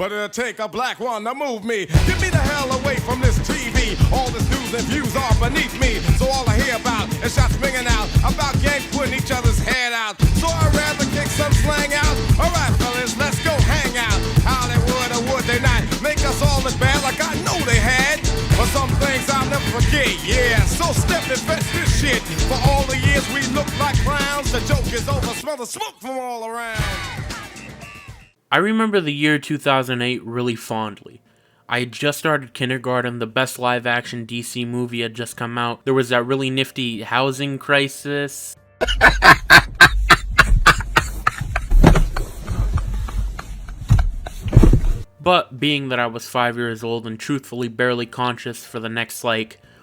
but it'll take a black one to move me. Get me the hell away from this TV. All this news and views are beneath me. So all I hear about is shots ringing out about gangs putting each other's head out. So I'd rather kick some slang out. Alright fellas, let's go hang out. Hollywood or would they not make us all look bad like I know they had? But some things I'll never forget, yeah. So step and fetch this shit. For all the years we look like clowns, the joke is over, smell the smoke from all around. I remember the year 2008 really fondly. I had just started kindergarten, the best live-action DC movie had just come out. There was that really nifty housing crisis. But being that I was 5 years old and truthfully barely conscious for the next,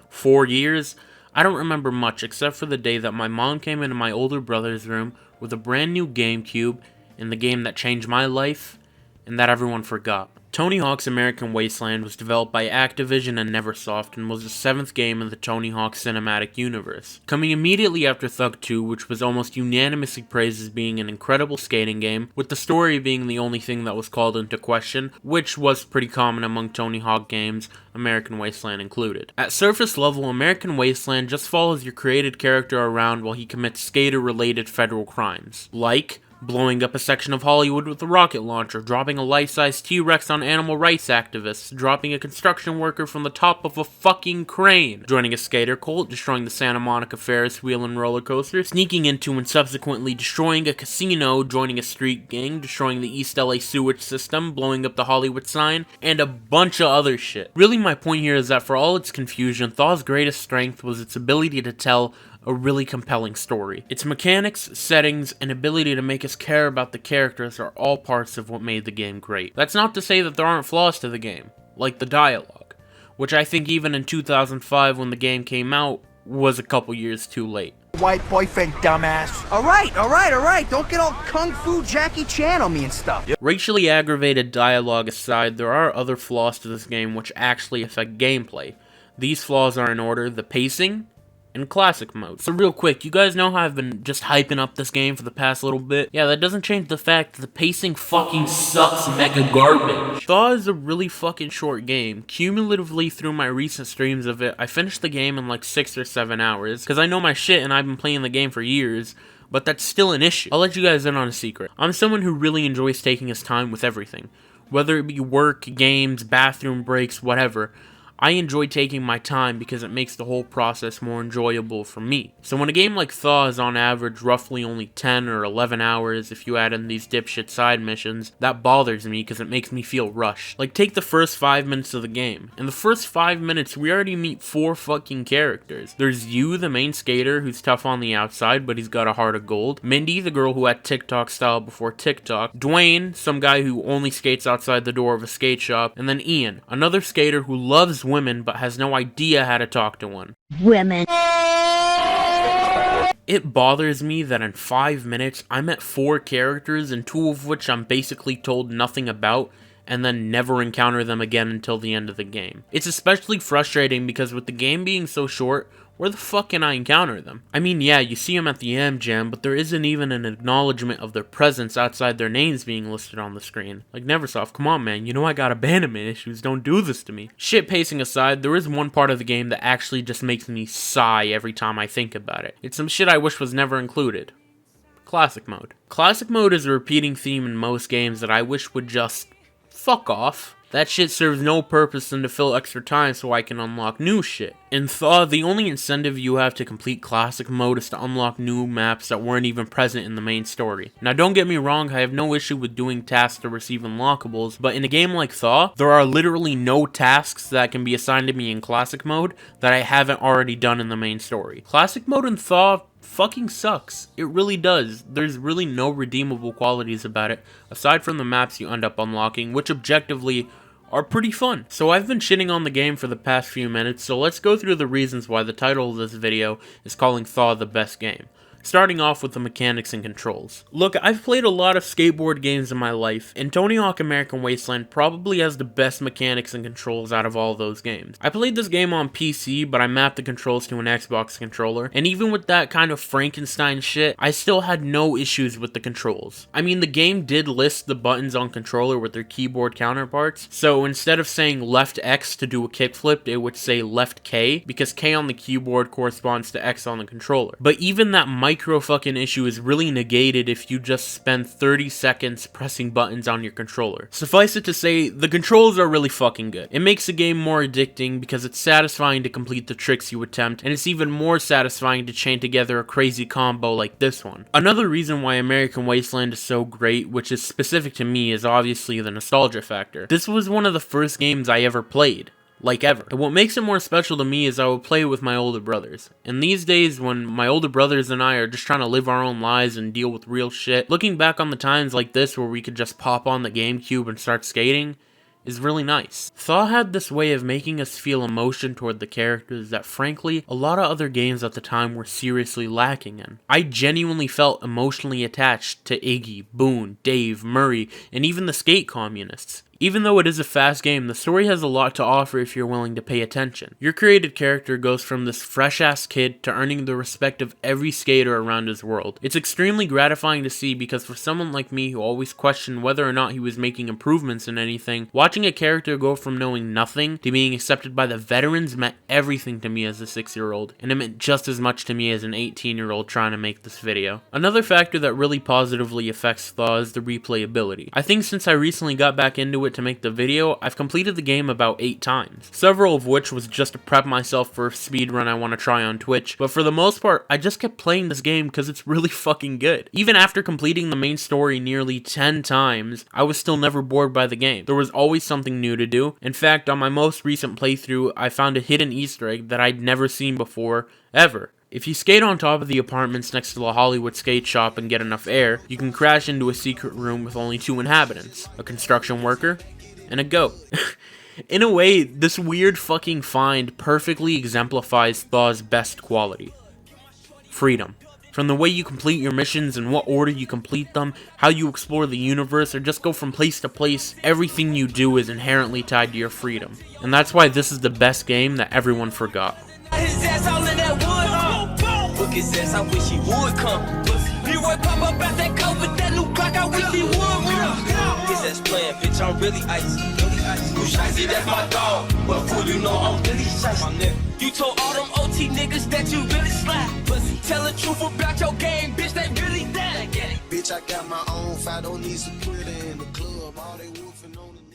4 years, I don't remember much except for the day that my mom came into my older brother's room with a brand new GameCube and the game that changed my life and that everyone forgot. Tony Hawk's American Wasteland was developed by Activision and Neversoft and was the 7th game in the Tony Hawk cinematic universe. Coming immediately after Thug 2, which was almost unanimously praised as being an incredible skating game, with the story being the only thing that was called into question, which was pretty common among Tony Hawk games, American Wasteland included. At surface level, American Wasteland just follows your created character around while he commits skater-related federal crimes, like blowing up a section of Hollywood with a rocket launcher, dropping a life-size T-Rex on animal rights activists, dropping a construction worker from the top of a fucking crane, joining a skater cult, destroying the Santa Monica Ferris wheel and roller coaster, sneaking into and subsequently destroying a casino, joining a street gang, destroying the East LA sewage system, blowing up the Hollywood sign, and a bunch of other shit. Really, my point here is that for all its confusion, Thaw's greatest strength was its ability to tell a really compelling story. Its mechanics, settings, and ability to make us care about the characters are all parts of what made the game great. That's not to say that there aren't flaws to the game, like the dialogue, which I think even in 2005 when the game came out, was a couple years too late. White boyfriend, dumbass. Alright, don't get all Kung Fu Jackie Chan on me and stuff. Racially aggravated dialogue aside, there are other flaws to this game which actually affect gameplay. These flaws are in order: the pacing, and classic mode. So real quick, you guys know how I've been just hyping up this game for the past little bit? Yeah, that doesn't change the fact that the pacing fucking sucks mega garbage. Thaw is a really fucking short game. Cumulatively through my recent streams of it, I finished the game in 6 or 7 hours, because I know my shit and I've been playing the game for years, but that's still an issue. I'll let you guys in on a secret. I'm someone who really enjoys taking his time with everything. Whether it be work, games, bathroom breaks, whatever. I enjoy taking my time because it makes the whole process more enjoyable for me. So when a game like Thaw is on average roughly only 10 or 11 hours if you add in these dipshit side missions, that bothers me because it makes me feel rushed. Take the first 5 minutes of the game. In the first 5 minutes, we already meet 4 fucking characters. There's you, the main skater, who's tough on the outside, but he's got a heart of gold. Mindy, the girl who had TikTok style before TikTok. Dwayne, some guy who only skates outside the door of a skate shop. And then Ian, another skater who loves women but has no idea how to talk to one. Women. It bothers me that in 5 minutes I met 4 characters and 2 of which I'm basically told nothing about and then never encounter them again until the end of the game. It's especially frustrating because with the game being so short, where the fuck can I encounter them? I mean, yeah, you see them at the AM Jam, but there isn't even an acknowledgement of their presence outside their names being listed on the screen. Neversoft, come on man, you know I got abandonment issues, don't do this to me. Shit pacing aside, there is one part of the game that actually just makes me sigh every time I think about it. It's some shit I wish was never included. Classic mode. Classic mode is a repeating theme in most games that I wish would just fuck off. That shit serves no purpose than to fill extra time so I can unlock new shit. In Thaw, the only incentive you have to complete classic mode is to unlock new maps that weren't even present in the main story. Now don't get me wrong, I have no issue with doing tasks to receive unlockables, but in a game like Thaw, there are literally no tasks that can be assigned to me in classic mode that I haven't already done in the main story. Classic mode in Thaw fucking sucks. It really does. There's really no redeemable qualities about it, aside from the maps you end up unlocking, which objectively are pretty fun. So I've been shitting on the game for the past few minutes, so let's go through the reasons why the title of this video is calling Thaw the best game. starting off with the mechanics and controls. Look, I've played a lot of skateboard games in my life, and Tony Hawk American Wasteland probably has the best mechanics and controls out of all those games. I played this game on PC, but I mapped the controls to an Xbox controller, and even with that kind of Frankenstein shit, I still had no issues with the controls. I mean, the game did list the buttons on controller with their keyboard counterparts, so instead of saying left X to do a kickflip, it would say left K, because K on the keyboard corresponds to X on the controller. But even that micro fucking issue is really negated if you just spend 30 seconds pressing buttons on your controller. Suffice it to say, the controls are really fucking good. It makes the game more addicting because it's satisfying to complete the tricks you attempt, and it's even more satisfying to chain together a crazy combo like this one. Another reason why American Wasteland is so great, which is specific to me, is obviously the nostalgia factor. This was one of the first games I ever played. Like ever. And what makes it more special to me is I would play it with my older brothers. And these days, when my older brothers and I are just trying to live our own lives and deal with real shit, looking back on the times like this where we could just pop on the GameCube and start skating is really nice. Thaw had this way of making us feel emotion toward the characters that frankly, a lot of other games at the time were seriously lacking in. I genuinely felt emotionally attached to Iggy, Boone, Dave, Murray, and even the skate communists. Even though it is a fast game, the story has a lot to offer if you're willing to pay attention. Your created character goes from this fresh-ass kid to earning the respect of every skater around his world. It's extremely gratifying to see because for someone like me who always questioned whether or not he was making improvements in anything, watching a character go from knowing nothing to being accepted by the veterans meant everything to me as a 6-year-old, and it meant just as much to me as an 18-year-old trying to make this video. Another factor that really positively affects Thaw is the replayability. I think since I recently got back into it to make the video, I've completed the game about 8 times, several of which was just to prep myself for a speedrun I want to try on Twitch, but for the most part, I just kept playing this game because it's really fucking good. Even after completing the main story nearly 10 times, I was still never bored by the game. There was always something new to do. In fact, on my most recent playthrough, I found a hidden Easter egg that I'd never seen before, ever. If you skate on top of the apartments next to the Hollywood skate shop and get enough air, you can crash into a secret room with only 2 inhabitants, a construction worker and a goat. In a way, this weird fucking find perfectly exemplifies Thaw's best quality: freedom. From the way you complete your missions and what order you complete them, how you explore the universe, or just go from place to place, everything you do is inherently tied to your freedom. And that's why this is the best game that everyone forgot. His ass all in that wood, Look his ass, I wish he would come. Leroy pop up out that cover, that new Glock, I wish he would come. His ass playing, bitch, I'm really icy. You shicey, that's my dog. But fool, you know I'm really shicey. You told all them OT niggas that you really slap. Tell the truth about your game, bitch, they really dead. Bitch, I got my own fight, don't need some Twitter in the club. All they wolfing on the